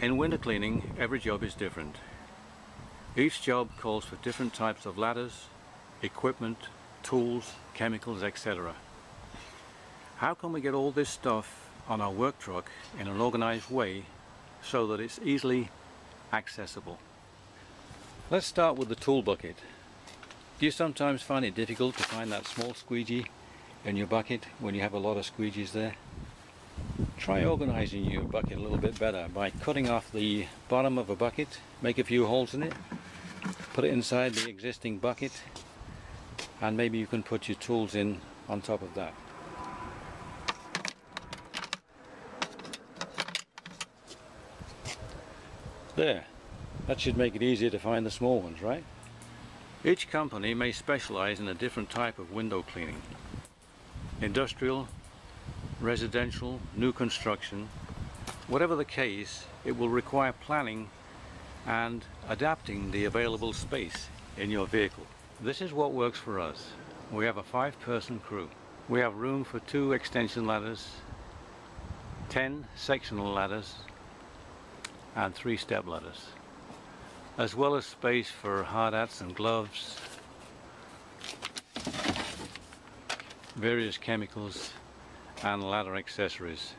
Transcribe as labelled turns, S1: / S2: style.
S1: In window cleaning, every job is different. Each job calls for different types of ladders, equipment, tools, chemicals, etc. How can we get all this stuff on our work truck in an organized way so that it's easily accessible? Let's start with the tool bucket. Do you sometimes find it difficult to find that small squeegee in your bucket when you have a lot of squeegees there? Try organizing your bucket a little bit better by cutting off the bottom of a bucket, make a few holes in it, put it inside the existing bucket, and maybe you can put your tools in on top of that. There, that should make it easier to find the small ones, right? Each company may specialize in a different type of window cleaning. Industrial, residential, new construction, whatever the case, it will require planning and adapting the available space in your vehicle. This is what works for us. We have a 5-person crew. We have room for 2 extension ladders, 10 sectional ladders, and 3 step ladders, as well as space for hard hats and gloves, various chemicals, and ladder accessories.